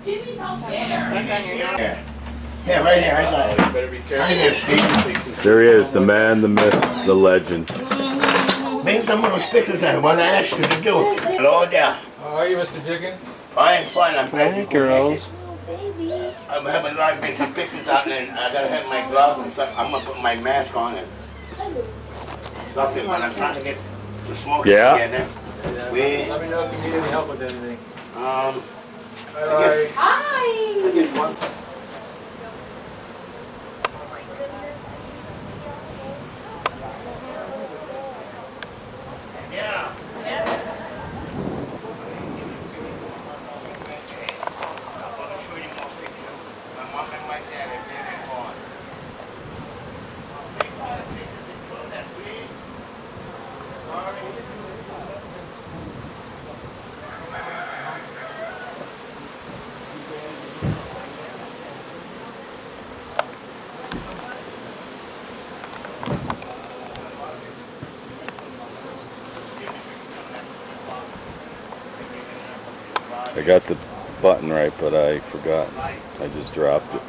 Yeah, right here. I got it. Better be careful. There he is, the man, the myth, the legend. Make some of those pictures I want to ask you to do. Hello there. How are you, Mr. Dickens? Fine, fine. I'm glad you girls. I'm having a lot of making pictures out there, and I gotta have my gloves and stuff. I'm gonna put my mask on and stuff it when I'm trying to get the smoke together. Let me know if you need any help with anything. Hi. Hi. I just want. Yeah. I got the button right, but I forgot. I just dropped it.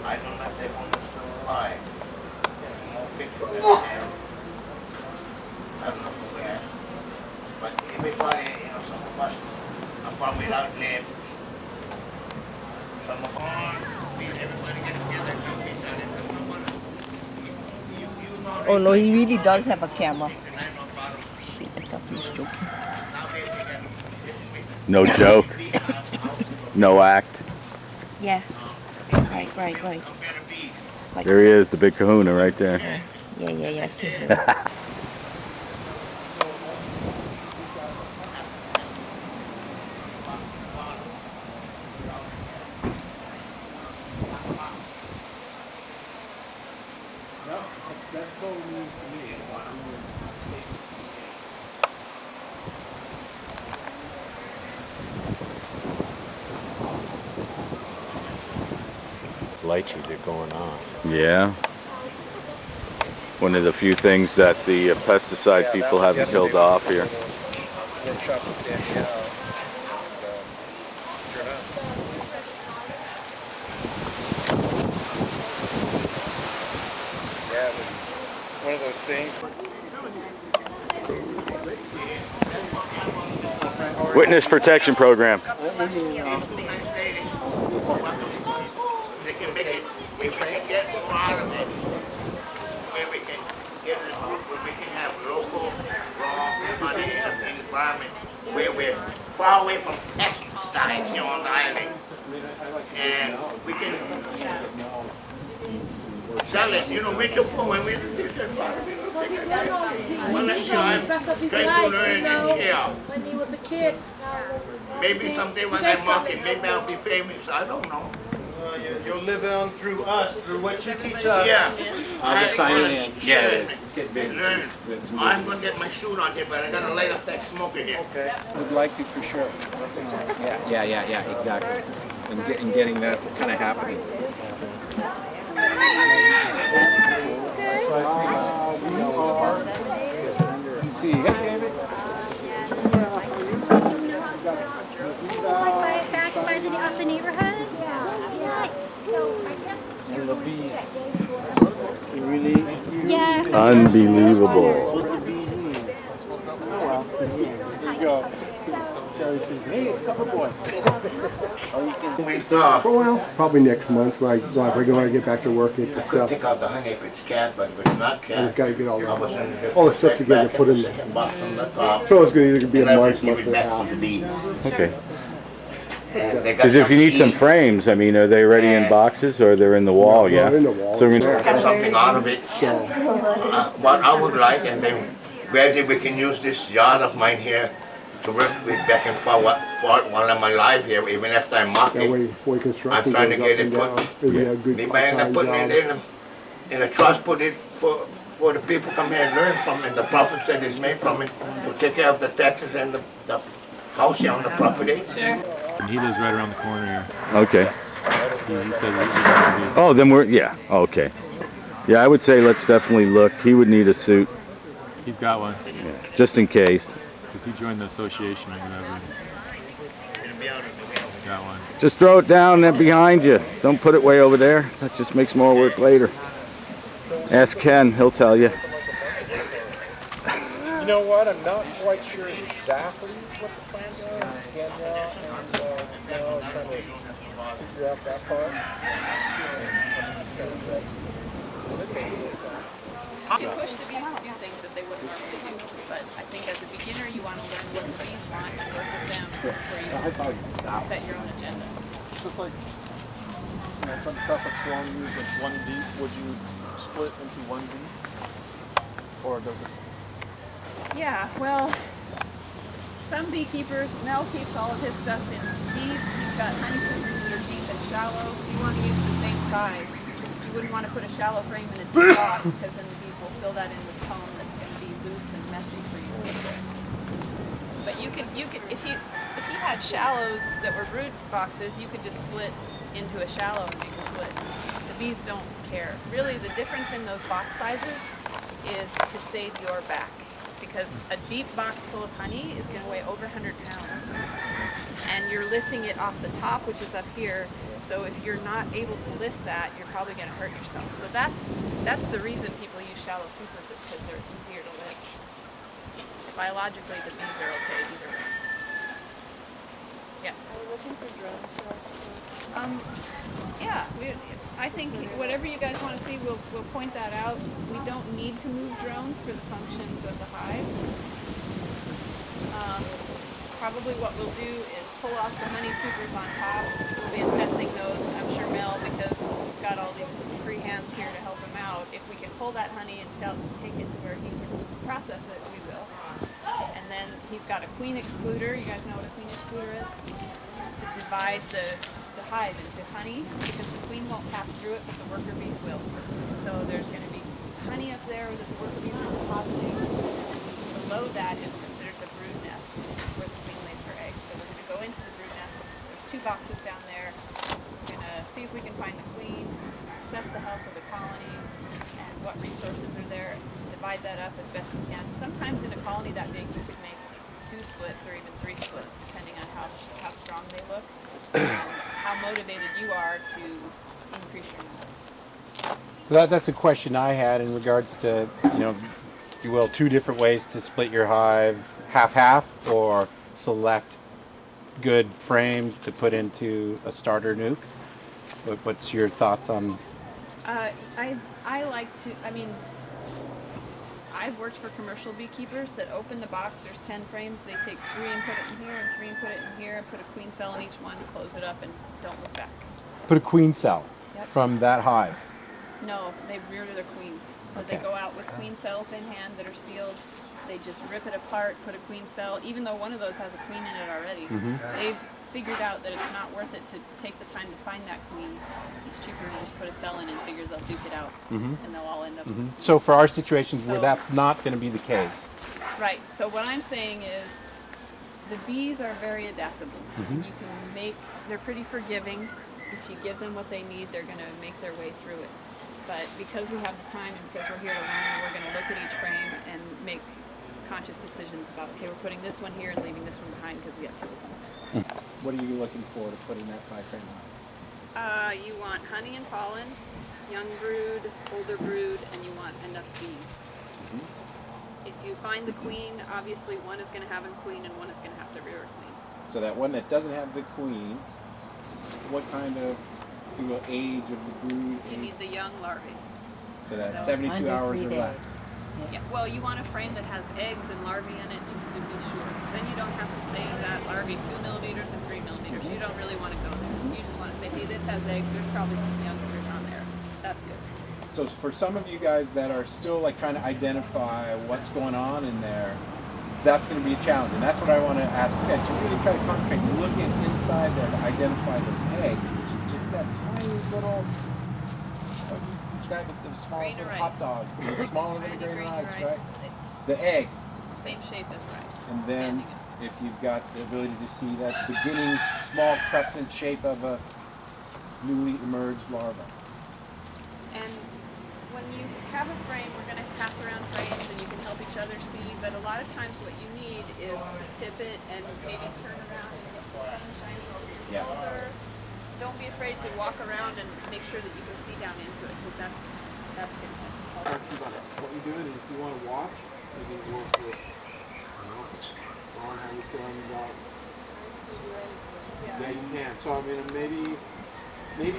I don't know if they want us to lie. There's more pictures in there. I don't know from where. But everybody, some of us are from without names. Some of us, everybody get together and do each other. There's no one. You know. Oh no, he really does have a camera. Shit, I thought he was joking. No joke. No act. Yeah. Right. Like, There he is, the big kahuna right there. Yeah. Lychees are going off. Yeah. One of the few things that the pesticide people haven't killed off here. Workshop with Danielle. Sure enough. Yeah, it was one of those things. Witness protection program. We can get more out of it, where we can get it, where we can have local, strong, money environment, where we're far away from pesticides here on the island, and we can sell it. Rich or poor, when we do this environment, I'm trying to learn and share. When he was a kid. Maybe someday when I market, maybe I'll be famous. I don't know. You'll live on through us, through what you teach us. Yeah. I'll be signing in. Yeah. I'm going to get my suit on here, but I got to light up that smoke in here. Okay. Would like to for sure. Yeah, exactly. And getting that kind of happening. You see, hey David. Back by the neighborhood? Yeah. So I guess. And the bees. Really? Yeah. Unbelievable. There you go. Jerry says, hey, it's Cover Boy. Well, probably next month when I get back to work and I could stuff. take out the honey if it's cat, but if it's not cat, I've got to get all I was the stuff together to put in there. box on the top. So it's going to either be a And I month, would give month it and a back to half. the bees. Okay. And they got Because if you need some bees. frames, I mean, are they already in boxes or they're in the wall? No, Yeah. in the wall. So we're Get gonna, something out of it. So, What I would like, and then gradually we can use this yard of mine here to work with back and forward while I'm alive here, even after I mark that it. way, before construction I'm trying goes to up get and it put- down, it'd be a good Maybe I end up size putting job. it in a trust, put it for the people come here and learn from it, the profits that is made from it, to take care of the taxes and the house here on the property. And he lives right around the corner here. okay. He said he's going to Oh, then we're, yeah, okay. Yeah, I would say let's definitely look. He would need a suit, he's got one, just in case. because he joined the association or whatever. Got one. Just throw it down there behind you. Don't put it way over there. That just makes more work later. Ask Ken, he'll tell you. You know what? I'm not quite sure exactly what the plans are in Kenya, and I'm trying to figure out that part. You push the bees to do things that they wouldn't normally do, but I think as a beginner you want to learn what the bees want and work with them before you set your own agenda. Just like, from perfect swarm use with one bee, would you split into one bee? Or does it? Yeah, well, some beekeepers, Mel keeps all of his stuff in deeps. He's got honey supers that are deep and shallow, so you want to use the same size. You wouldn't want to put a shallow frame in a deep box, because then the bees will fill that in with comb that's going to be loose and messy for you. But you could, if he had shallows that were brood boxes, you could just split into a shallow and make a split. The bees don't care. Really, the difference in those box sizes is to save your back, because a deep box full of honey is going to weigh over 100 pounds, and you're lifting it off the top, which is up here. So if you're not able to lift that, you're probably going to hurt yourself. So that's the reason people use shallow supers, is because they're easier to lift. Biologically, the bees are okay either way. Yeah. Are we looking for drones? Yeah. I think whatever you guys want to see, we'll point that out. We don't need to move drones for the functions of the hive. Probably what we'll do is pull off the honey supers on top. We'll be assessing those. I'm sure Mel, because he's got all these free hands here to help him out. If we can pull that honey and take it to where he can process it, we will. And then he's got a queen excluder. You guys know what a queen excluder is? To divide the hive into honey, because the queen won't pass through it, but the worker bees will. So there's going to be honey up there that the worker bees are depositing. Below that is considered the brood nest, where the queen lays her eggs. So we're going to go into the brood nest. There's 2 boxes down there. We're going to see if we can find the queen, assess the health of the colony, and what resources are there. Divide that up as best we can. Sometimes in a colony that big, you could make 2 splits or even 3 splits, depending on how strong they look, how motivated you are to increase your numbers. So that's a question I had in regards to, if you will, 2 different ways to split your hive, half-half, or select good frames to put into a starter nuke. What's your thoughts on? I like to, I've worked for commercial beekeepers that open the box, there's 10 frames, they take 3 and put it in here, and 3 and put it in here, and put a queen cell in each one, close it up, and don't look back. Put a queen cell from that hive. No, they rear their queens. So they go out with queen cells in hand that are sealed. They just rip it apart, put a queen cell, even though one of those has a queen in it already. They've figured out that it's not worth it to take the time to find that queen. It's cheaper to just put a cell in and figure they'll duke it out, and they'll all end up. So for our situations where that's not going to be the case. Right. So what I'm saying is, the bees are very adaptable. You can they're pretty forgiving. If you give them what they need, they're going to make their way through it. But because we have the time and because we're here to learn, we're going to look at each frame and make conscious decisions about, okay, we're putting this one here and leaving this one behind because we have 2 of them. What are you looking for to put in that 5-frame hive? You want honey and pollen, young brood, older brood, and you want enough bees. If you find the queen, obviously one is going to have a queen and one is going to have to rear a queen. So that one that doesn't have the queen, what kind of age of the brood? You need the young larvae. So that's So 72 under hours 3 or days. less. Yeah, well, you want a frame that has eggs and larvae in it just to be sure. Because then you don't have to say that larvae 2 millimeters and 3 millimeters. pollinator. You don't really want to go there. You just want to say, hey, this has eggs. There's probably some youngsters on there. That's good. So for some of you guys that are still like trying to identify what's going on in there, that's going to be a challenge. And that's what I want to ask you guys to really try to concentrate. Looking inside there to identify those eggs, which is just that tiny little, how do you describe it, the smallest little hot dog, smaller than a grain of rice, right? The egg. Same shape as rice. And then if you've got the ability to see that beginning small crescent shape of a newly emerged larva. And when you have a frame, we're going to pass around frames and you can help each other see, but a lot of times what you need is to tip it and maybe turn around and get the sun shining over your shoulder. Don't be afraid to walk around and make sure that you can see down into it, because that's going to help. What you're doing is if you want to watch, you can work with, on how you're feeling about. Yeah, you can. So I mean, maybe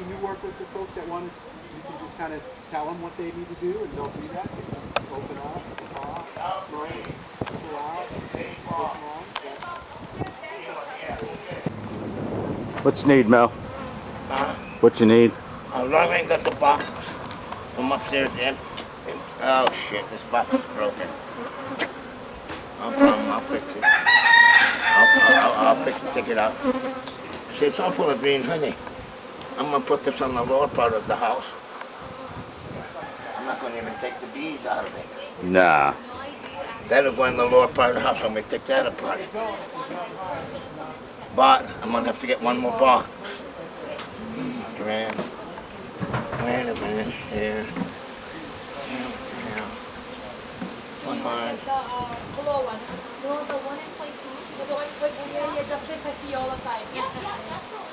you work with the folks that want. You can just kind of tell them what they need to do, and they'll do that. Open up, pop, right, pull out, push on. What you need, Mel? Huh? What you need? Long ain't got the box from upstairs in. Oh shit, this box is broken. I'll fix it. I'll fix it, take it out. See, it's all full of green honey. I'm gonna put this on the lower part of the house. I'm not gonna even take the bees out of it. Nah. That'll go in the lower part of the house. I'm gonna take that apart. But I'm gonna have to get one more box. Grand. Wait a minute. Here. Yeah. One more. Below one. No, the one in place two. The one in place two. Yeah, just this I see all the time. Yeah, that's the one.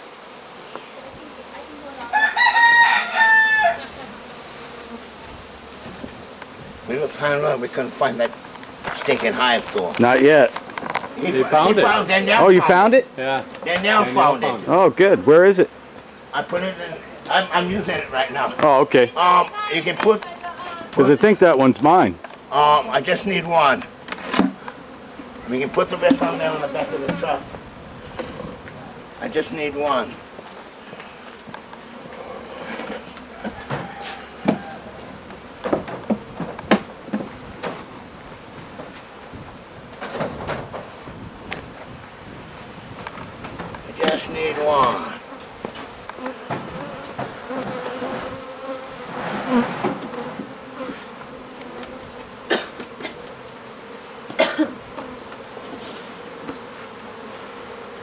I can go now. We looked high and low. We couldn't find that stinking hive door. Not yet. He found it. Danielle Oh, you found it? Yeah. Danielle found it. Oh, good. Where is it? I put it in. I'm using it right now. Oh, okay. You can put. Because I think that one's mine. I just need one. We can put the rest on there on the back of the truck. I just need one. I just need one.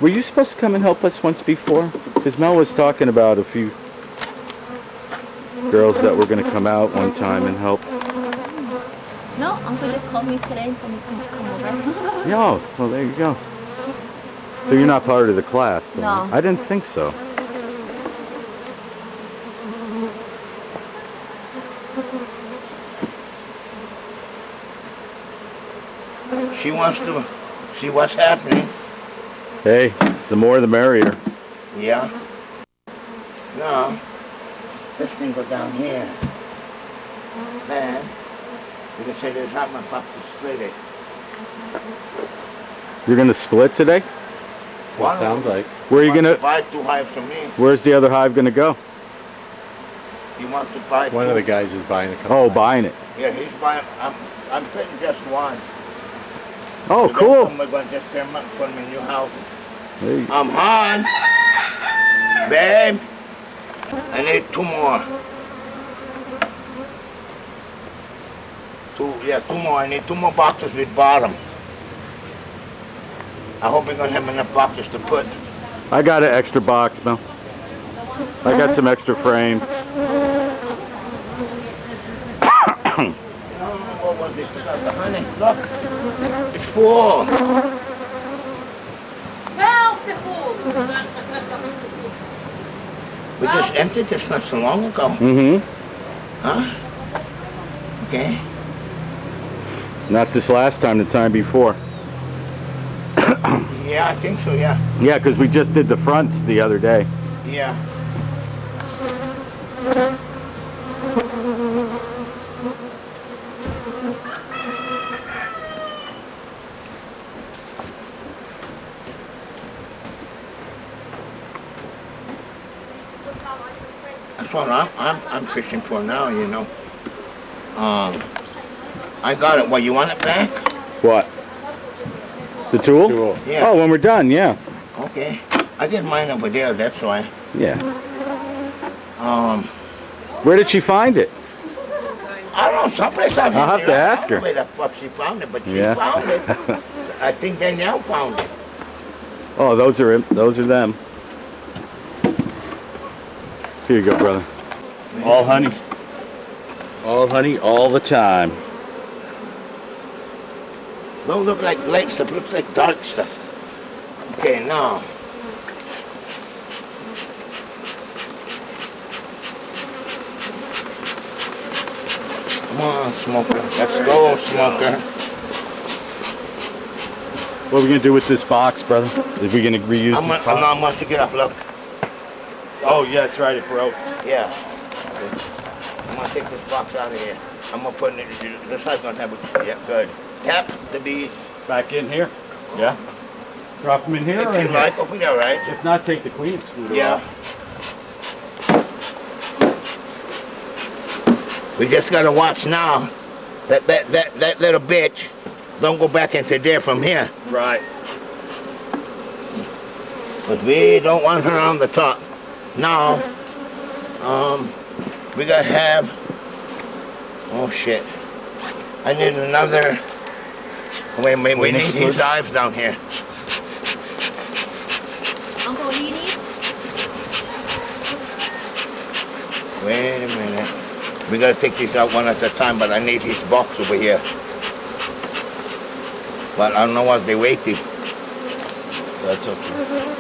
Were you supposed to come and help us once before? Because Mel was talking about a few girls that were going to come out one time and help. No, Uncle just called me today and told me to come over. Yeah, well, there you go. So you're not part of the class? Though. No. I didn't think so. She wants to see what's happening. Hey, the more the merrier. Yeah. No. This thing go down here. Then, you can say there's half my pop to split it. You're going to split today? That's what it sounds like. Where are you going to... buy 2 hives from me. Where's the other hive going to go? He wants to buy One 2. of the guys is buying a couple. Oh, buying it. Yeah, he's buying. I'm putting just one. Oh, The cool. rest of 'em we're going to just tear them up and put them in your house. There you go. Han. Babe. I need 2 more. 2 more. I need 2 more boxes with bottom. I hope we're going to have enough boxes to put. I got an extra box, Mel. I got some extra frames. What was it? The honey. Look. It's full. Well, c'est full. We just emptied this not so long ago. Mm-hmm. Huh? Okay. Not this last time, the time before. Yeah, I think so, yeah. Yeah, because we just did the fronts the other day. Yeah. That's what I'm fishing for now, you know. I got it. Well, you want it back? What? The tool? Tool. Yeah. Oh, when we're done, yeah. Okay. I get mine over there, that's why. Yeah. Where did she find it? I don't know, someplace out here. I'll have to ask her. I don't know where the fuck she found it, but she Yeah. found it. I think Danielle found it. Oh, those are them. Here you go, brother. All honey. All honey all the time. Don't look like light stuff, looks like dark stuff. Okay, now. Come on, Smoker. Let's go, Smoker. What are we gonna do with this box, brother? Are we gonna reuse I'm this box? gonna take it off, look. Oh yeah, that's right, it broke. Yeah. I'm gonna take this box out of here. I'm gonna put it in this side's gonna have it. Yeah, good. Tap the bees. Back in here? Yeah. Drop them in here If or you in here? like, over there, right? If not, take the queen scooter Yeah. off. We just gotta watch now. That little bitch don't go back into there from here. Right. But we don't want her on the top. Now, we gotta have, oh shit. I need another, wait, we need these hives down here. Uncle Edie? Wait a minute. We gotta take these out one at a time, but I need these box over here. But I don't know what they waiting. That's okay.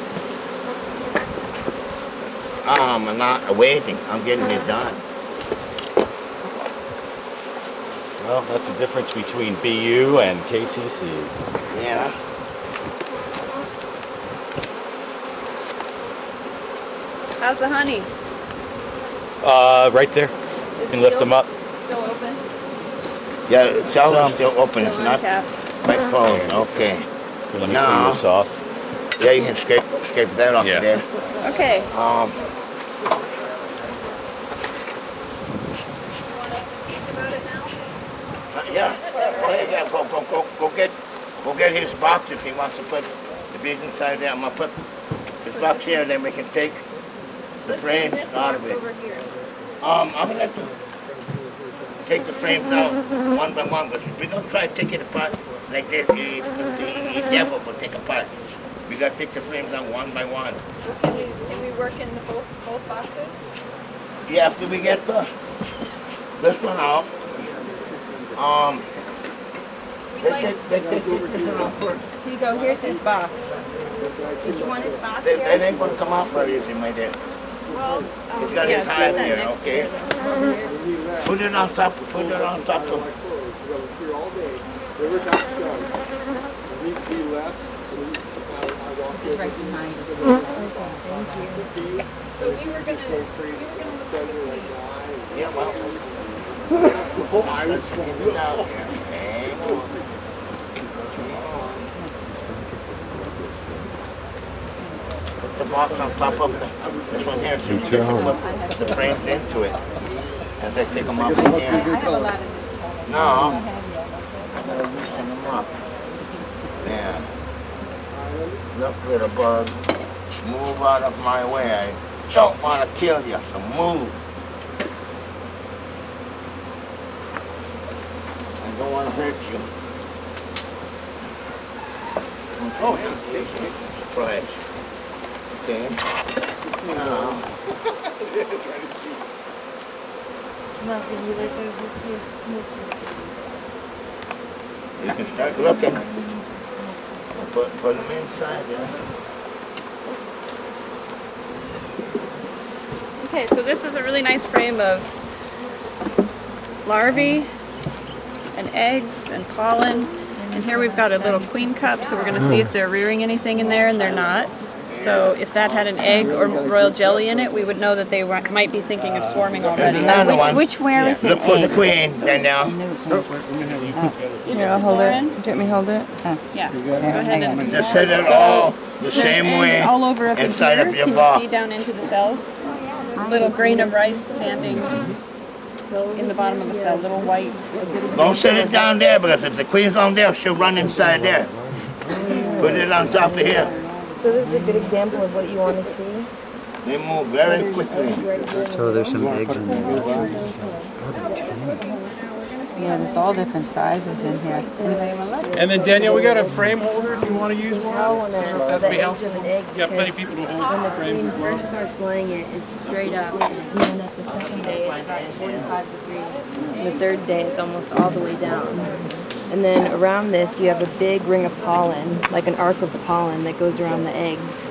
I'm not waiting. I'm getting it done. Well, that's the difference between BU and KCC. Yeah. How's the honey? Right there. You can lift them up. Still open? Yeah, it's all still open. It's Still not uncapped. quite closed. Okay. Let me No. clean this off. Yeah, you can scrape that off Yeah. there. Okay. Um, You want us to teach about it now? yeah. Go ahead, yeah. Go get his box if he wants to put the bees inside there. I'm gonna put his box here, then we can take the frames This out box of it. over here. I'm gonna have to take the frames out one by one, but we're gonna try to take it apart like this. The devil will take apart. We gotta take the frames out one by one. Can we work in the both boxes? Yeah, after we get this one out, let's take this one out first. Here you go, here's his box. Did you want his box It here? ain't gonna come out very easy, my dear. Well, He's got his hive here, okay? Put it on top, of Here all day. River Doc's done. Need to be left. He's right behind you. so we were gonna look at the Yeah, well. Let's get it out here. Hang on. Put the box on top of this one here, so you can put the frames into it. And they take them off in I here. have a lot of this. No, I gotta loosen them up. Yeah. Look, little bug. Move out of my way. I don't want to kill you, so move. I don't want to hurt you. Oh, yeah. Surprise. Okay. Now. You can start looking. Put them inside there. Okay, so this is a really nice frame of larvae and eggs and pollen. And here we've got a little queen cup, so we're going to see if they're rearing anything in there, and they're not. So if that had an egg or royal jelly in it, we would know that they might be thinking of swarming already. Another one. Which where is it? Look for the queen, Danielle. Here, I'll hold it. Do you want me to hold it? Yeah, go ahead and Just set it all the there's same eggs way all over up in inside here. of your Can box. you see down into the cells? little grain of rice standing in the bottom of the cell, little white. Don't set it down there because if the queen's on there, she'll run inside there. Put it on top of here. So this is a good example of what you want to see. They move very quickly. So there's some eggs in there. Yeah, there's all different sizes in here. Anybody want to look? And then Danielle, we got a frame holder if you want to use one. I want to That'd the be age helpful. of an egg. Yeah, plenty of people to When hold the frames queen as well. first starts laying it, it's straight up. And then at the second day, it's about 45 degrees. And the third day, it's almost all the way down. And then around this, you have a big ring of pollen, like an arc of pollen that goes around the eggs.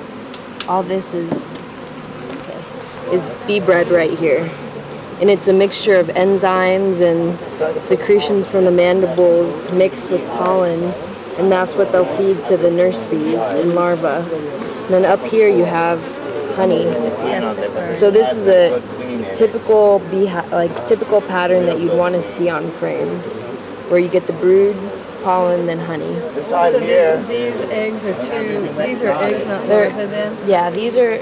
All this is bee bread right here. And it's a mixture of enzymes and secretions from the mandibles mixed with pollen. And that's what they'll feed to the nurse bees and larvae. And then up here you have honey. So this is a typical typical pattern that you'd want to see on frames, where you get the brood, pollen, then honey. So these eggs are these are eggs, not larvae then? Yeah, these are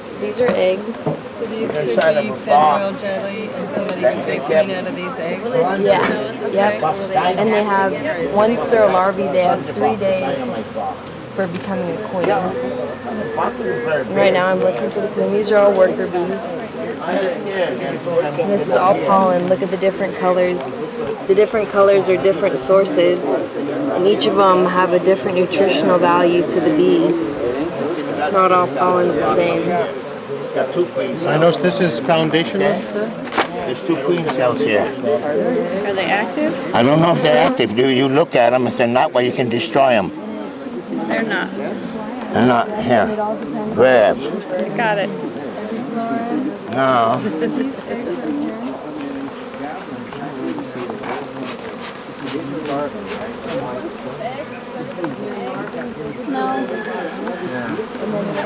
eggs. So these could be fed royal jelly and somebody can take queen out of these eggs? Yeah, yep. And they have, once they're a larvae, they have 3 days for becoming a queen. And right now I'm looking for the queen. These are all worker bees. And this is all pollen. Look at the different colors. The different colors are different sources, and each of them have a different nutritional value to the bees. Not all pollen's the same. Got 2 queens. I noticed this is foundationless. There's 2 queen cells here. Are they active? I don't know if they're active. Do you look at them? If they're not, well, you can destroy them. They're not. They're not. Here. Grab. Got it. No.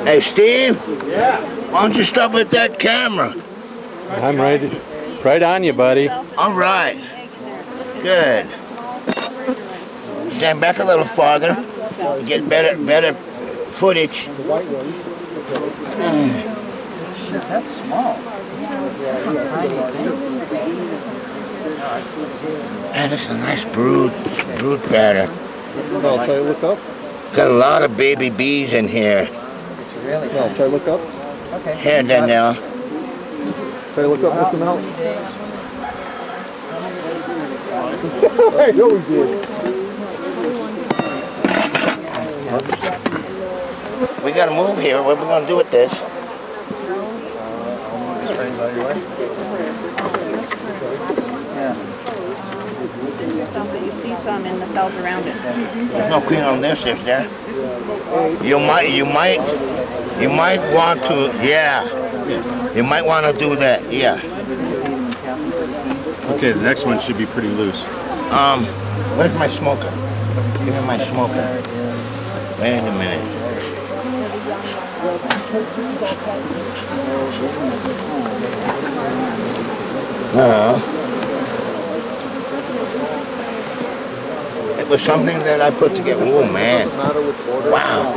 Hey, Steve? Yeah? Why don't you stop with that camera? I'm ready. Right on you, buddy. All right. Good. Stand back a little farther. Get better footage. That's small. Man, this is a nice brood pattern. No, try to look up. Got a lot of baby bees in here. It's really No, try to look up. okay. Here, Danielle. Try to look up, Mr. Mel. I know we did. We gotta move here. What are we gonna do with this? You see some in the cells around it. There's no queen on this, is there? You might want to, yeah. You might want to do that, yeah. Okay, the next one should be pretty loose. Where's my smoker? Give me my smoker. Wait a minute. It was something that I put together. Oh man! Wow!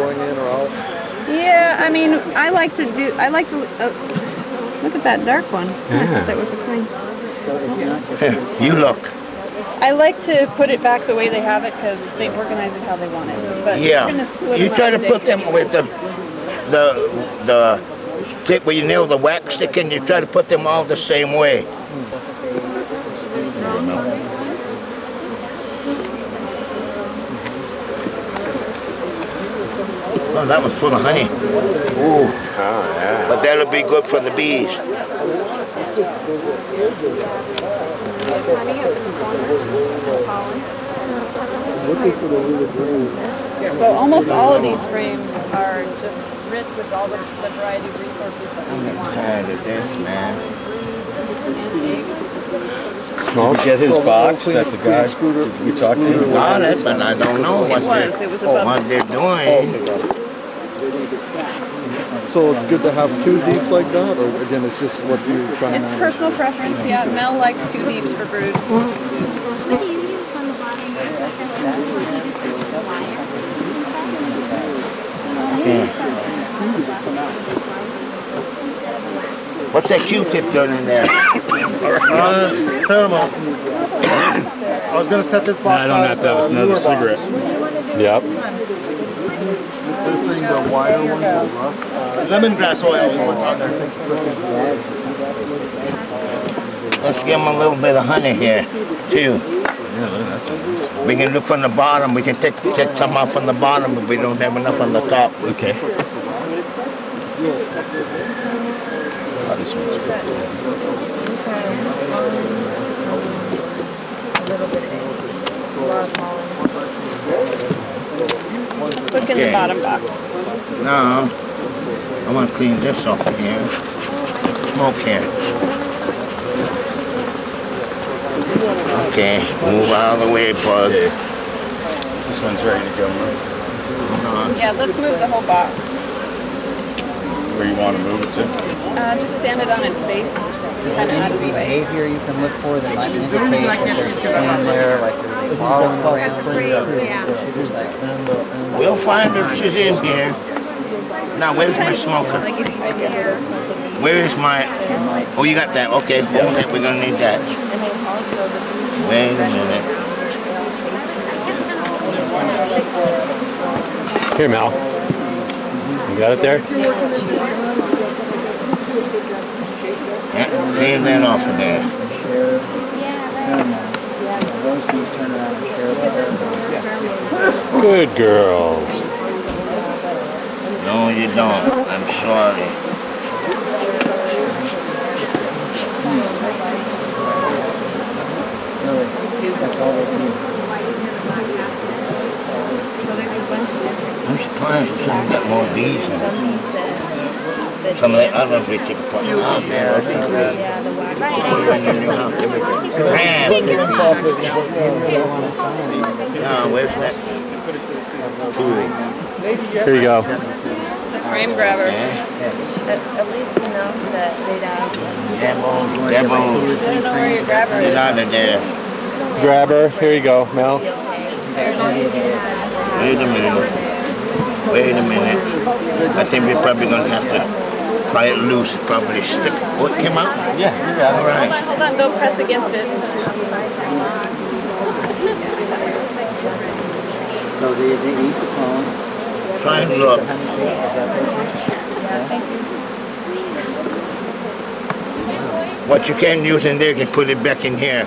Yeah, I mean, I like to look at that dark one. I thought that was a queen. Here, you look. I like to put it back the way they have it because they organize it how they want it. But Yeah. we're gonna split You them try up to today. put them with the stick where you nail the wax stick in. You try to put them all the same way. Oh, that was full of honey. Ooh. Oh, yeah. But that'll be good for the bees. So almost all of these frames are just rich with all the variety of resources that we want. Tired of this, man. Did you get his box that the guy we talked to? Got it, but I don't know what they're doing. So it's good to have 2 deeps like that, or again, it's just what you're trying It's to... personal preference, yeah. Mel likes 2 deeps for brood. What's that Q-tip doing in there? Paramount. I was gonna set this box I don't have to have another cigarette. Yep. This thing, the wire one, lemongrass oil is what's on there. Let's give them a little bit of honey here, too. We can look from the bottom. We can take some off from the bottom if we don't have enough on the top. Okay. Oh, this one's good. This has a little bit of egg, a lot of pollen. Look in the bottom box. Now, I want to clean this off here. Smoke here. Okay, move out of the way, bud. This one's ready to go. Yeah, let's move the whole box. Where you want to move it to? Just stand it on its face, kind of out of the way. Behavior you can look for that might indicate that there's something in there, like are they following around? Just like, We'll find if she's in here. Now, where's my smoker? Where is my... Oh, you got that. Okay, hold that. We're going to need that. Wait a minute. Here, Mel. You got it there? Yeah, clean that off of there. those bees turn around and share the Good girls. No, you don't. I'm sorry. That's all they do. I'm surprised we shouldn't get more bees in it. Some of the others we keep putting out there. I think where's that? Here you go. The frame grabber. At least enough that they'd have. Devils. I don't know where your grabber Get is. out of there. Grabber. Here you go, Mel. Wait a minute. Wait a minute. I think we're probably going to have to pry it loose. It probably stick. Oh, it came out? Yeah, you got All right. Hold on, don't press against it. So they eat the pollen. Try and look. Is that What you can use in there, you can put it back in here.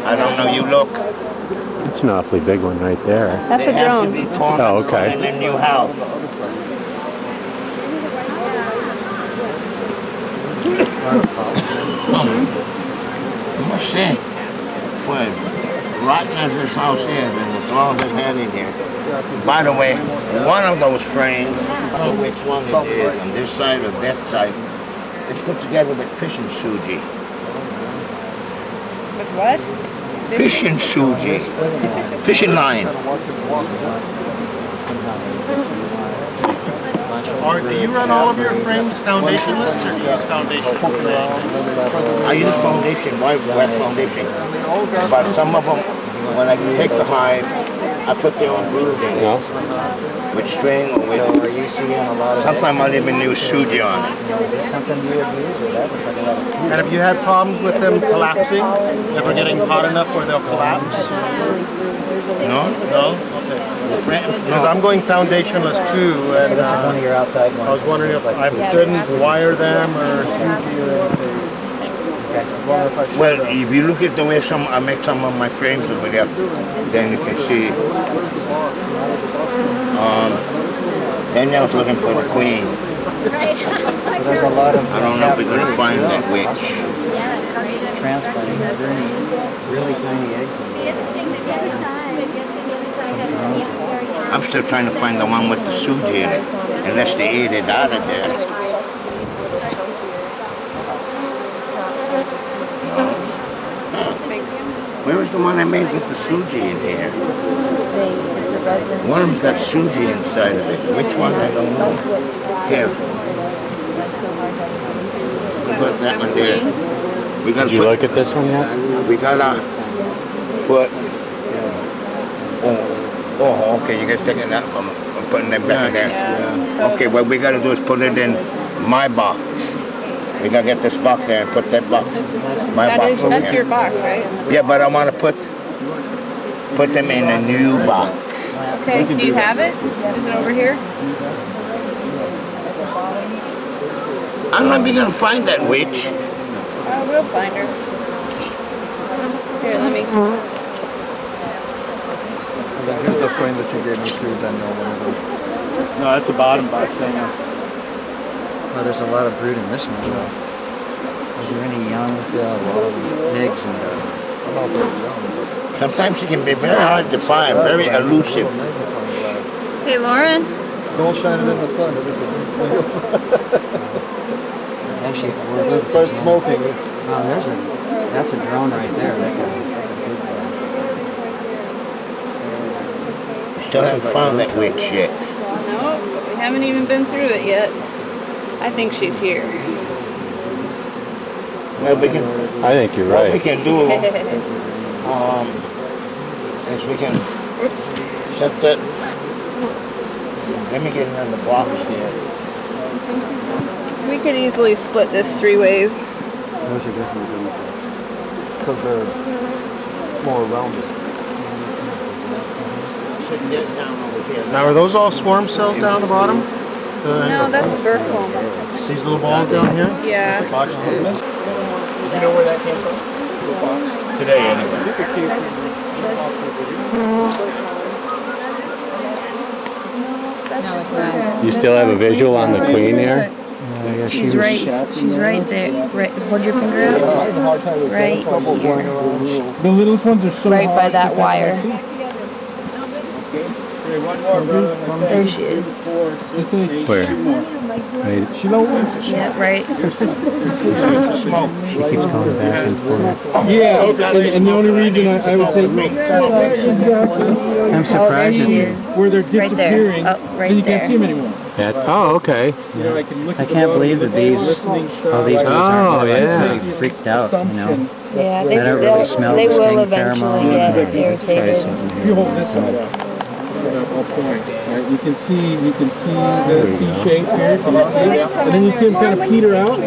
I don't know, you look. It's an awfully big one right there. That's a drone. Oh, okay. In a new house. I must say, for rotten as this house is, and as long as I've had it here. By the way, one of those frames, I don't know which one it is, on this side or that side, it's put together with fishing suji. With what? Fishing suji. Fishing line. Do you run all of your frames foundationless, or do you use foundation? I use foundation, wet foundation. But some of them, when I take the hive, I put their own glue in it. With string or with... So are you seeing a lot of... Sometimes I'll even use suji on it. Is this something you would use, or that looks like a lot of... And have you had problems with them collapsing? Ever getting hot enough where they'll collapse? No? No? Okay. Because I'm going foundationless too, and This is one of your outside ones. I was wondering if I shouldn't wire them or suji or anything. I was wondering if I should. Well, if you look at the way I make some of my frames over there, then you can see. Then I was looking for the queen. So there's a lot of... I don't know if we're going to find that witch. Transplanting. Are there any really tiny eggs in there? I'm still trying to find the one with the suji in it, unless they ate it out of there. Where was the one I made with the suji in here? One of them's got suji inside of it. Which one? I don't know. Here. Put that one there. We gotta Did you look at this one yet? We gotta put... Oh, okay, you guys taking that from putting them back in there. Okay, what we gotta do is put it in my box. We gotta get this box there and put that box. My box over That's here. your box, right? Yeah, but I want to put them in a new box. Okay, do you have it? Is it over here? I'm not even gonna find that witch. We'll find her. Here, let me. Here's the coin that you gave me too, Daniel. No, that's a bottom box thing. Well, there's a lot of brood in this one, though. Are there any young? Yeah, a lot of eggs in there. Sometimes it can be very hard to find, very elusive. Hey, Lauren. Don't shine it in the sun. Actually, it works. Let's start smoking. Oh, that's a drone right there. That's a big one. Still haven't found that witch yet. No, but we haven't even been through it yet. I think she's here. Well, we can. I think you're What we right. can do is we can set that. Let me get another box here. We could easily split this 3 ways. Those are different businesses. Because they're more rounded. Shouldn't get down over here. Now, are those all swarm cells down the bottom? No, that's a bird home. These little balls down here? Yeah. You know where that came from? Today, anyway. You still have a visual on the queen here? She's right there. Right, hold your finger out. Right here. The littlest ones are so Right by that wire. There she is. Where? Right. Yeah, right. She keeps going back and forth. Yeah, and the only reason I would say I'm surprised There she at is. where they're Right there. disappearing, Oh, right then you can't see there. them anymore. Oh, okay. You know, I can look I at the can't boat, believe that these, listening stuff, all these like- ones aren't Oh, really yeah. like freaked out, you know. Yeah, They don't really smell they the will sting eventually pheromone. get irritated. If you hold this side up, I'll point. Right, you can see the C shape here, can you see? And then you see them kind of peter out,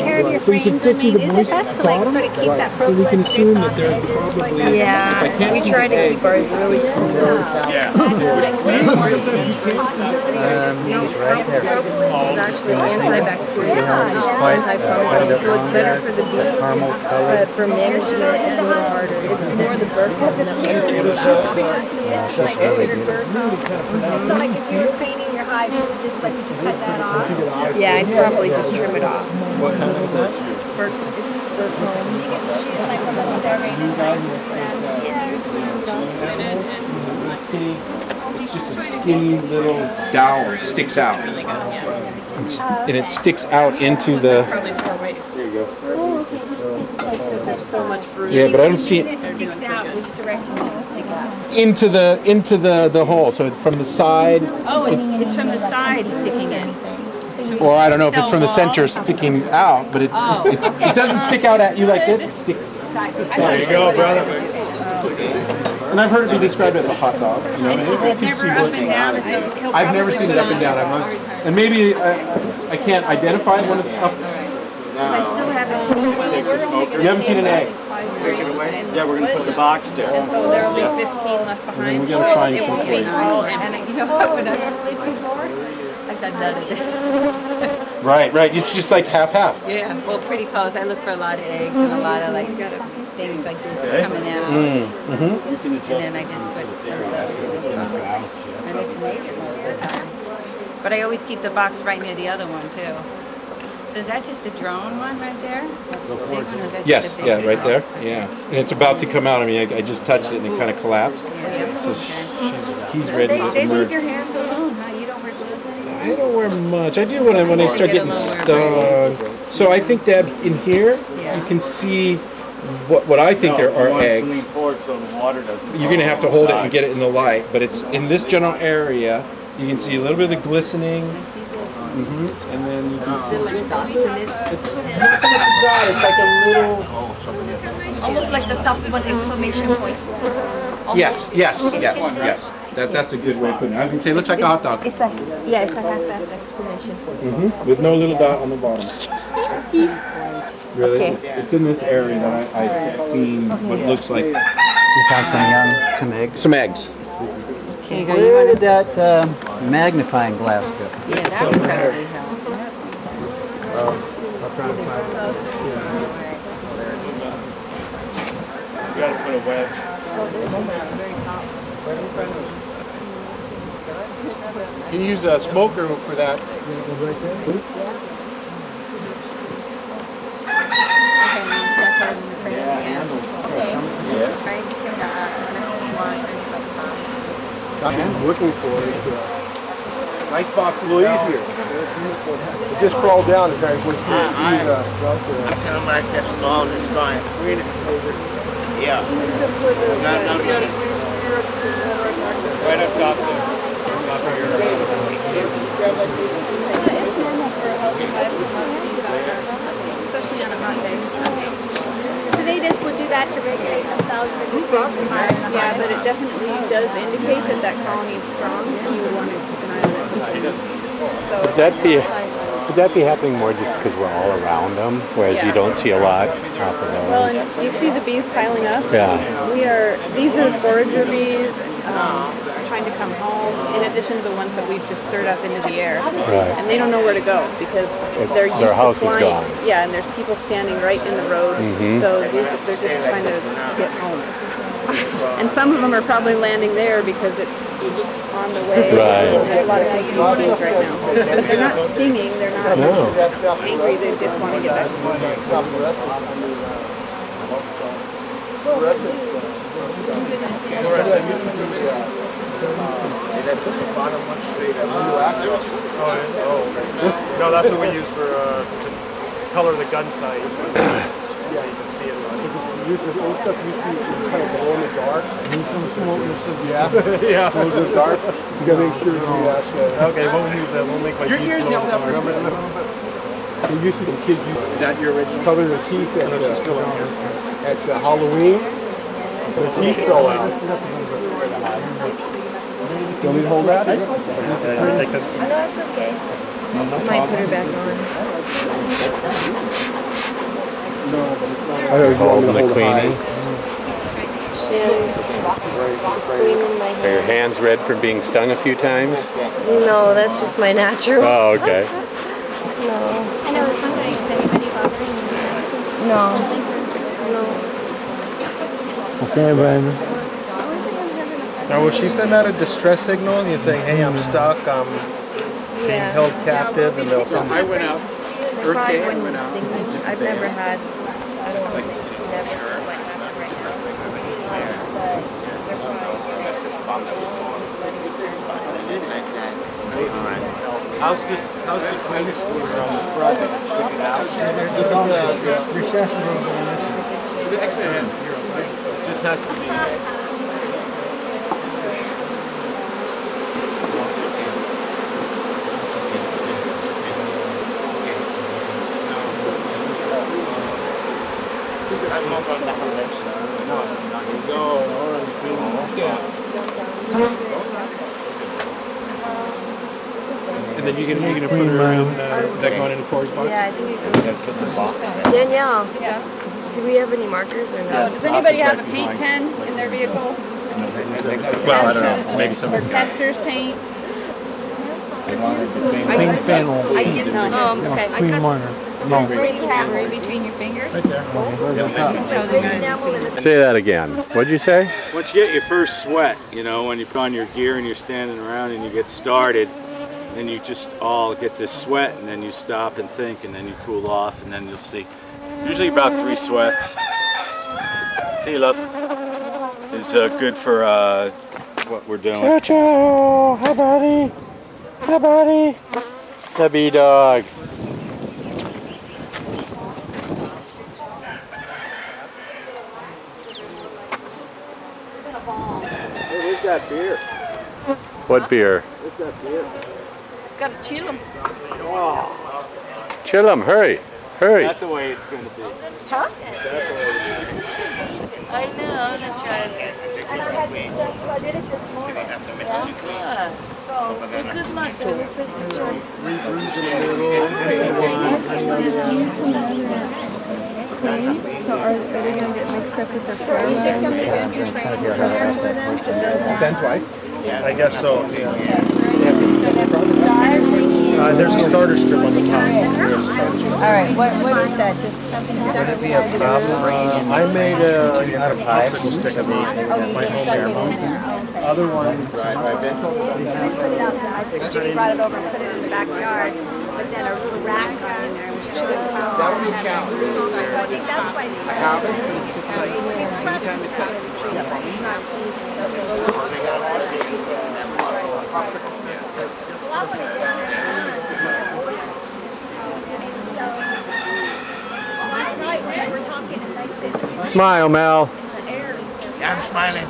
but you can still see the moist bottom. So we can assume that there's probably. Yeah, we try to keep ours really cool. He's right there. Propolis is actually antibacterial, quite a antifungal, bit so it's wrong better there. for the bees. Caramel color. But for management, it's a little harder. It's more the bird that we worry about. She's really good. So like if you were painting your hive, you would just like, would you cut that off? Yeah, I'd probably just trim it off. What kind is that? It's bird comb. Like from the serrated, like, It's just a skinny little dowel. It sticks out. And it sticks out into the. Probably 4 ways. There you go. There's so much brood. Yeah, but I don't see it it sticks out, which direction does it stick out? into the hole. So from the side, Oh, it's from the side sticking in. or I don't know if it's from the center sticking out, but it doesn't stick out at you like this. It sticks. There you go, brother. And I've heard it be described as a hot dog. You know, and Is it never up and down? I've never seen it up and down. And maybe I can't identify it when it's up. I still haven't seen it. You haven't seen an egg. Yeah, we're gonna put the box there. So there will be 15 left behind. we gotta find It won't be something. all empty. And you know what, when I was sleeping before, I've done none of this. Right. It's just like half. Yeah, well, pretty close. I look for a lot of eggs and a lot of like things like this coming out. And then I just put some of those in the box. And it's naked most of the time. But I always keep the box right near the other one too. So is that just a drone one right there? Big one, or is that just Yes. a big Yeah. one? Right there. Yeah. And it's about to come out. I mean, I just touched it and it kind of collapsed. Yeah. So he's ready to They leave emerge. your hands alone, huh? You don't wear gloves anymore? I don't wear much. I do when I start getting stung. So I think that in here you can see what I think there are eggs. You're gonna have to hold it and get it in the light, but it's in this general area. You can see a little bit of the glistening, and then you can see it's not so much a dot. It's like a little. Almost like the top of an exclamation point. Yes. That's a good way of putting it. I was gonna say it looks like a hot dog. It's a half-ass exclamation point. With no little dot on the bottom. Really? Okay. It's in this area that I've seen what looks like You found some eggs. some eggs. Okay, go. You Where want did that magnifying glass go? Yeah, that would probably help. You gotta put a wedge. You can use a smoker for that. Okay, now step out in the frame again. Okay. Right, I'm looking for it. Nice box, a little easier. It just crawled down and kind of went through. I can like this all this going. Yeah. No. Right up top there. It's normal for a healthy hive to have bees out there, especially on a hot day. So they just would do that to regulate themselves, but this goes to higher in the Yeah, hive. but it definitely does indicate that that colony is strong, and you would want to keep an eye on it. So Would that be happening more just because we're all around them, whereas you don't see a lot off of those? well, and you see the bees piling up. Yeah. These are forager bees trying to come home, in addition to the ones that we've just stirred up into the air. Right. And they don't know where to go because they're used their house to is flying. gone. Yeah, and there's people standing right in the road, so they're just trying to get home. And some of them are probably landing there because it's on the way. Right. So there's a lot of confused bees right now. But they're not stinging, they're not angry, they just want to get back home. No, that's what we use for to color the gun sight. So you can see it running. Old stuff used to be kind of glow in the dark. Yeah. Yeah. Glow in the dark. You gotta make sure you Okay, we'll use that. We'll make my Your bees ears glow held in up the a dark. little bit. They used to, the kids used Is that your original? to cover their teeth at, She's still in here. at Halloween. Their teeth fell out. You want me to hold that? Take this. No, it's okay. I might put her back on. Involved in the cleaning. She's cleaning my Are your hands. hands red from being stung a few times? No, that's just my natural. Oh, okay. No. And I was wondering, is anybody bothering you guys with No. Okay, baby. Now, will she send out a distress signal and you're saying, hey, I'm stuck, I'm being held captive, and they'll come? I went out. They probably wouldn't sting me. I've never had. I don't never what happened right now. But they're probably How's the clinic school on the front? Stick it out. It's on the recession room. The X-Men hands here. Just has to be. And then you're gonna put her in, is that going in the Core's box? Yeah, I think it's Danielle, do we have any markers or no? Does anybody have a paint pen in their vehicle? Well, I don't know, maybe Or somebody's got it. tester's paint? Clean pen will I get okay. I got Where you have right between your fingers? Say that again. What'd you say? Once you get your first sweat, you know, when you put on your gear and you're standing around and you get started, then you just all get this sweat and then you stop and think and then you cool off and then you'll see. Usually about 3 sweats. See you, love. Is good for what we're doing. Chow, hi buddy. Hi buddy. The bee dog. Hey, where's that beer? What beer? Where's that beer? Gotta chill them. Chill him, hurry. Hurry. That's the way it's going to be. Huh? That's the way it's going to be. I know, I'm gonna try it. And I did it this morning. Yeah. So, good luck. I will pick the choice. queens, so are they going to get mixed up with the pheromones? Yeah, I'm trying to figure out how to ask that question. Ben's wife? I guess so. There's There's a starter strip on the top. All right, what is that? Just something to Would it be a problem? I made a Hive? popsicle stick of these. My home pheromones. Other ones. Put it out there. I think Jimmy brought it over and put it in the backyard, but then a little rat got in there and was chewing them out. That would be a challenge. So I think that's why it's hard. Anytime it's Last night when we were talking and I said, Smile, Mel. I'm smiling.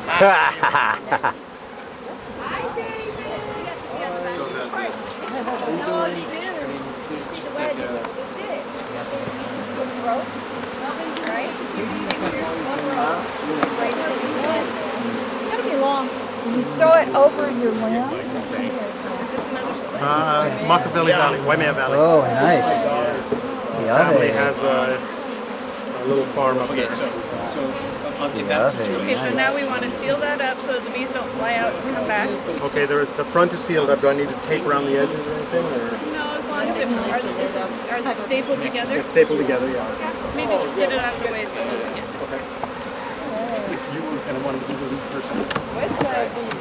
It'll be long. You throw it over your lamb? Machiavelli Valley, Waimea Valley. Oh, nice. Family has a little farm up there. Okay, so now we want to seal that up so that the bees don't fly out and come back. Okay, the front is sealed up. Do I need to tape around the edges or anything? Or? No, as long as are they stapled together? It's stapled together, yeah. Maybe just get it out of the way so we can get this. If you were going to want to do the lead person. Where's the bee?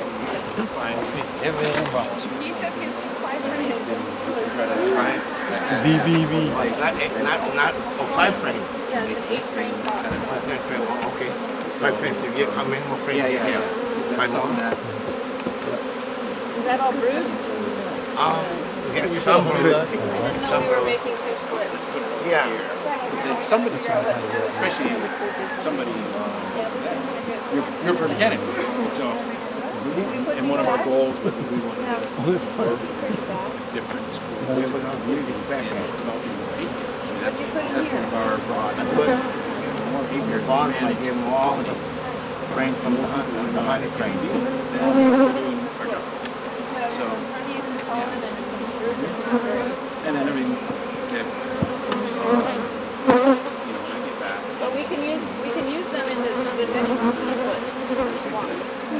He took his 500. Not a 5 frame. Yeah, it's an 8 frame box. Okay. 5 frames. If you how many more frames? Yeah. 5 more. Is that all brewed? Yeah, some brewed. No, we were making 6 splits. Yeah. Somebody's got to do it, especially somebody, you're beginning. So, and one of our goals was that we wanted to work with different schools and developing behavior. That's one of our broad. Your bond, I give them all the frames from the honey frame. So, yeah. And then, I mean, if, when I get back. But we can use them in the next split.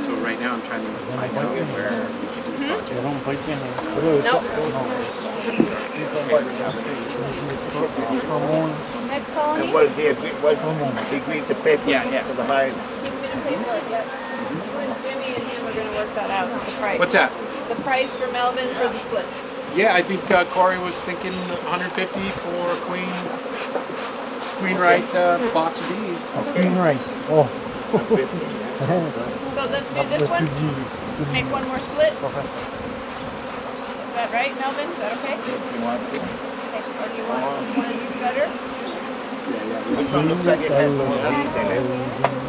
So right now I'm trying to find out where we can do the project. Nope. Next colony? And what he agreed to pay for the hive. He's going to pay for it, yep. You and Jimmy and him are going to work that out, the price. What's that? The price for Melvin for the split. Yeah, I think Corey was thinking 150 for a queen right box of bees. Queen right. Oh. So let's do this one. Make one more split. Is that right, Melvin? Is that okay? If you want to. Okay. Or do you want to use better? Which one looks like it has more bees in it?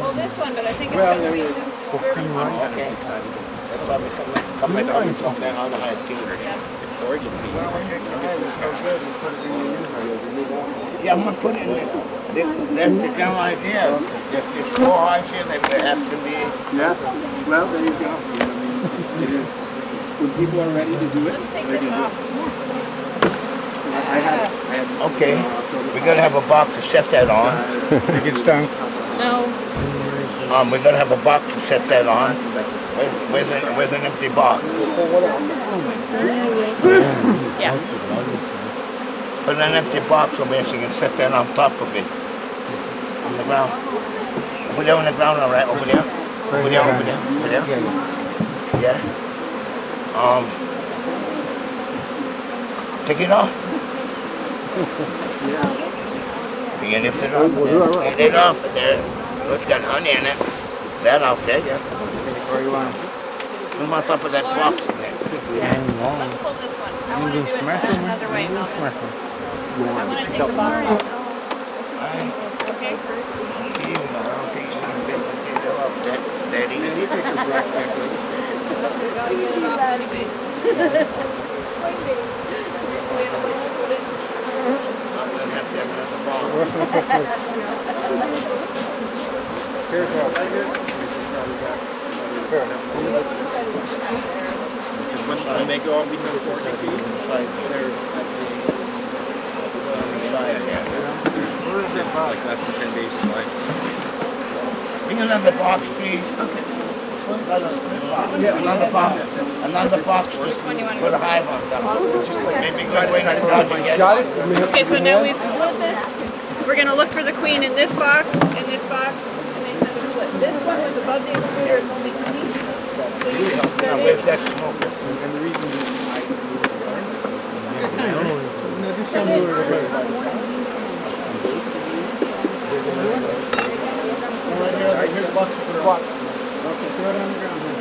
Well, this one, but I think it's Well, going to be there this is. sturdy one. Okay. That's probably coming down on the hive too. Yeah, I'm going to put it in there. That's the general idea. If there's 4 hives here, they would have to be... Yeah, well, there you go. I mean, it is, when people are ready to do it, Let's take they're this going to off. do it. I had Okay, we're going to have a box to set that on. It gets stung. No. We're going to have a box to set that on. With an empty box. Yeah. Put an empty box over there so you can set that on top of it. On the ground. Over there on the ground, all right? Over there? Over there, over there, over there? Yeah. Take it off. You can lift it off. Lift it off. There. It's got honey in it. That off there, yeah. Where you want? Put them on top of that box in there. Let's pull this one. I want to do it another way. I want to take the bottom off. Okay? That easy. We got to get it off honey bees. when they go, we can report the bees. Like they're at the side here. like less than 10 days of life. Bring another box, please. Another box. Another box for the hive on top. Maybe go away and got it. Okay, so now we've split this. We're going to look for the queen in this box, and this box, and then another split. This one was above the excluder, it's only honey. So you can set Now, it. where's that smoker? And the reason is no, just tell me where to go. Alright, here's a box for the box. Okay, throw it on the ground then.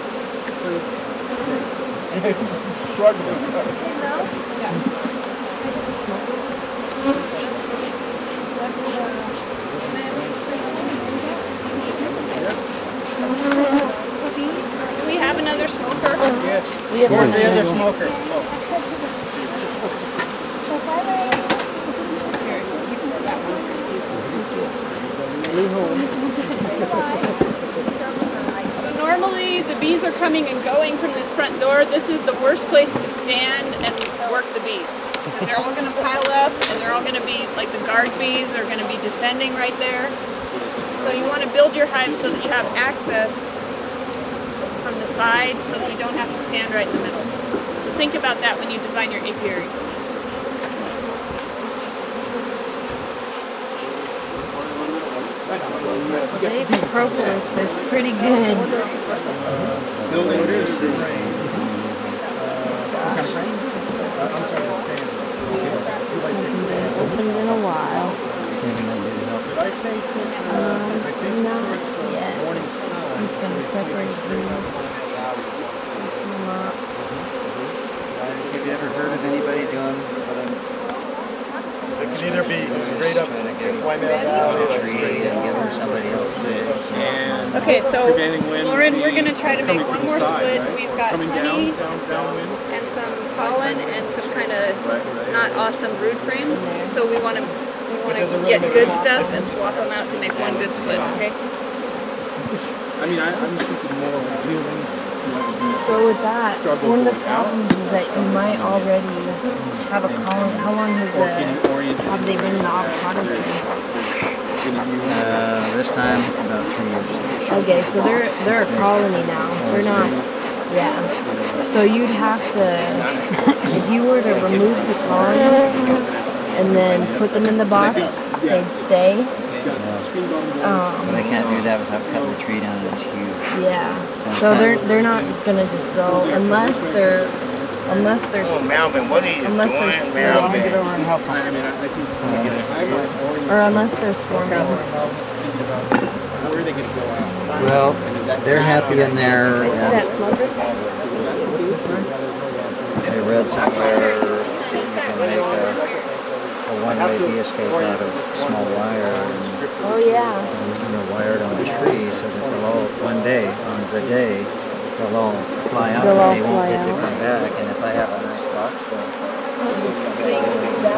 Do we have another smoker? Yes. Where's the other smoker? So normally the bees are coming and going from this front door. This is the worst place to stand and work the bees. Because they're all going to pile up and they're all going to be, like the guard bees are going to be defending right there. So you want to build your hive so that you have access from the side so that you don't have to stand right in the middle. So think about that when you design your apiary. They propolis this pretty good. Hasn't been opened in a while. Not yet. I'm just going to separate these. Loosen them up. Have you ever heard of anybody doing It could either be straight up a tree and give them somebody else's eggs? And Okay, so Preventing wind Lauren, we're going to try to make coming one from more the side, split. right? We've got Coming honey downwind. and some pollen and some kind of not awesome brood frames. So we want to get good stuff and swap them out to make one good split. Okay. I mean, I'm thinking more of healing. So with that, one of the problems is that you might already have a colony. How long have they been in the avocado tree? This time, about 3 years. Okay, so they're a colony now. They're not. Yeah. So you'd have to, if you were to remove the colony and then put them in the box, they'd stay. But I can't do that without cutting the tree down. It's huge. Yeah. So they're not gonna just go unless they're Oh, Melvin, what are you unless they're doing, splitting. Melvin? Or unless they're swarming. Where are they going to go out? Well, they're happy in there. See that smoker? I read somewhere that you can make a one-way bee escape out of small wire and, Oh yeah. wired on a tree so that they'll all, one day, on the day, they'll all fly out They'll all and they won't fly get to out. come back. And if I have a nice box, they'll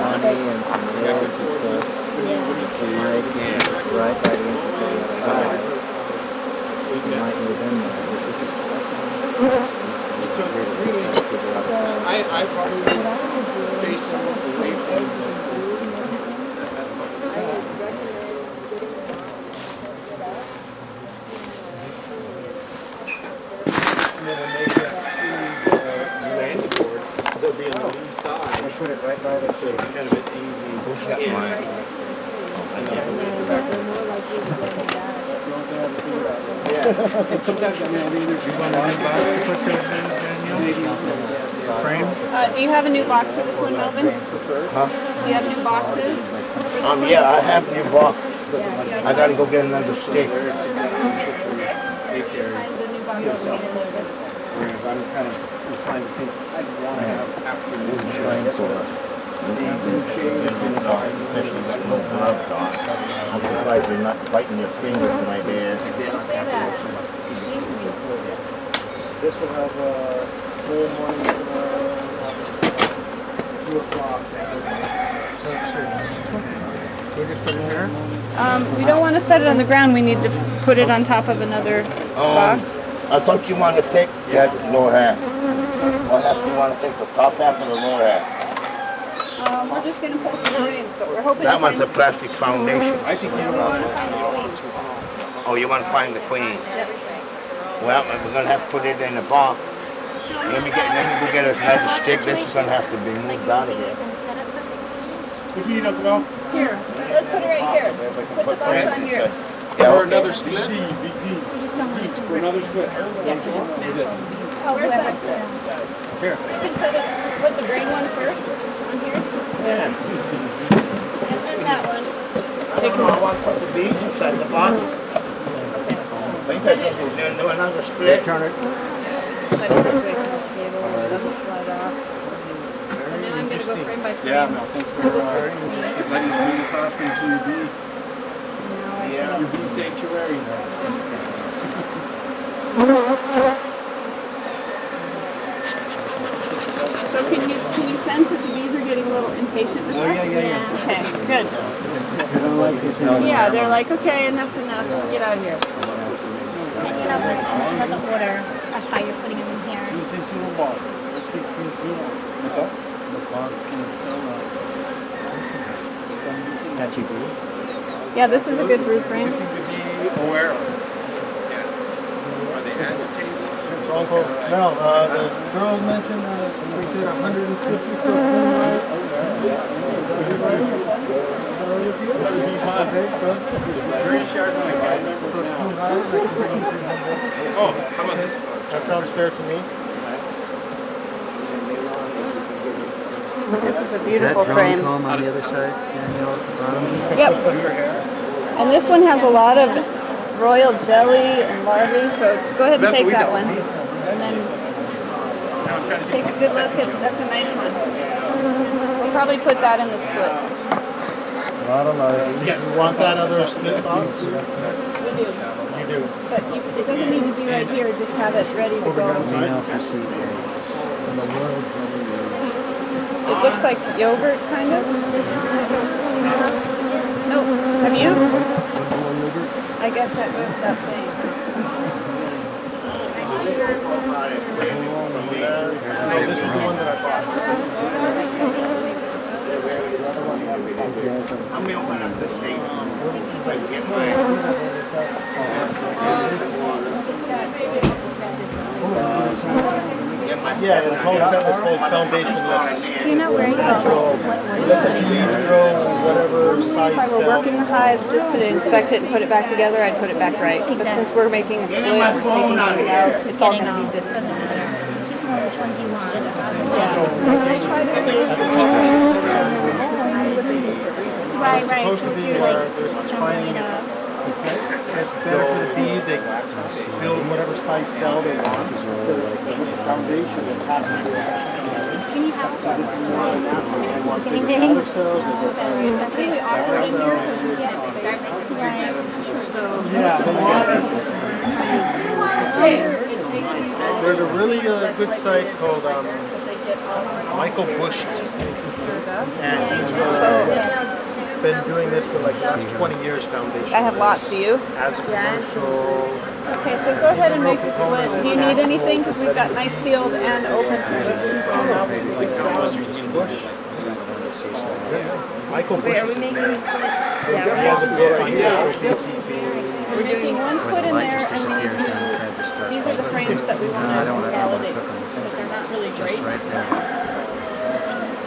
honey and some eggs and stuff. They might just right by the entrance of the other hive. You might move in there, but this is So really, I probably would face them away from the landing board, they'll be on the lee side. I put it right by the so it's kind of an easy. Who's got mine? Yeah, and sometimes I mean I'll either do one box to put those in, Danielle. Frame. Do you have a new box for this one, Melvin? Huh? Do you have new boxes? For this one? Yeah, I have the box. I gotta go get another stick. Find the new boxes. Whereas I'm kind of inclined to think I'd want to have afternoon shades or evening shades inside. Especially got no gloves on. I'm surprised you're not biting your fingers in my beard. This will have full morning 2 o'clock. We're just putting here? We don't want to set it on the ground. We need to put it on top of another box. I thought you wanted to take that lower half. What half do you want to take? The top half or the lower half? We're just gonna pull some frames, but we're hoping That to one's a find plastic foundation. we want to find the queen. Oh, you want to find the queen? Well, we're gonna have to put it in a box. Let me go get us another stick. This is gonna have to be moved out of here. What you need, Uncle Mel? Here, let's put it right here. Put the box on here. Yeah, Another split? For another split. Where's that? Here. We can put the green one first on here. Yeah. And then that one. Take one, put the beads inside the box. Okay. Then do another split. Slide it this way, more stable, it doesn't slide off. So now I'm gonna go frame by frame. Yeah, Mel, thanks very much. Letting you move across into your bee. Your bee sanctuary. So can you sense that the bees are getting a little impatient with us? Yeah. Okay, good. You don't like this smell? Yeah, they're like, okay, enough's enough. Get out of here. And you're not worried so much about the order of how you're putting them in here. What's up? Catchy bee. Yeah, this is a good brood frame. Aware of. Are they agitated? No, the girls mentioned we said 150 for Oh, how about this? That sounds fair to me. This is a beautiful frame. Comb on the other side, Danielle, at the bottom. Yep. And this one has a lot of royal jelly and larvae, so go ahead and take that one. And then take a good look at, that's a nice one. We'll probably put that in the split. A lot of larvae. Yes. You want that other split box? We do. You do. But it doesn't need to be right here, just have it ready to go. Let me know if you see berries. In the world. It looks like yogurt, kind of. No, have you? I guess that goes that thing. No, this is the one that I bought. I'm gonna open up this thing. Like, get my Yeah, it's called foundationless. Do you know where you go? Let the bees grow whatever size If I were cell. working the hives just to inspect it and put it back together, I'd put it back right. But since we're making a split, we're taking things out, it's all going to be different. It's just more which ones you want. Right, right. Supposed So to if be you're like there's just tiny. jumping it up. It's better for the bees. They build whatever size cell they want. Foundation and Do you need help? Smoke anything? other cells. That's really awkward in here. Right. Yeah, they want There's a really good site called Michael Bush is his name. And he's been doing this for like 20 years, foundation. I have lots. Do you? As a commercial. Okay, so go ahead and make the split. Do you need anything? Because we've got nice sealed and open. Michael Bush is his name. Yeah, He has a book on beekeeping. we're making one split in there, and Disappears down inside the stuff. these are the frames that we want I to don't want to consolidate. cook them. But they're not really great. Right there.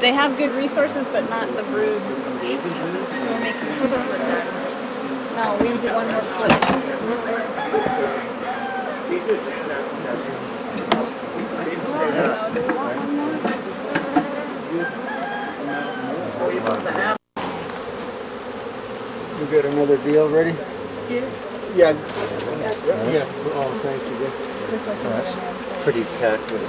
They have good resources, but not the brood. We're making one split there. No, we do one more split. You got another deal ready? Yeah. Oh, thank you. That's pretty packed with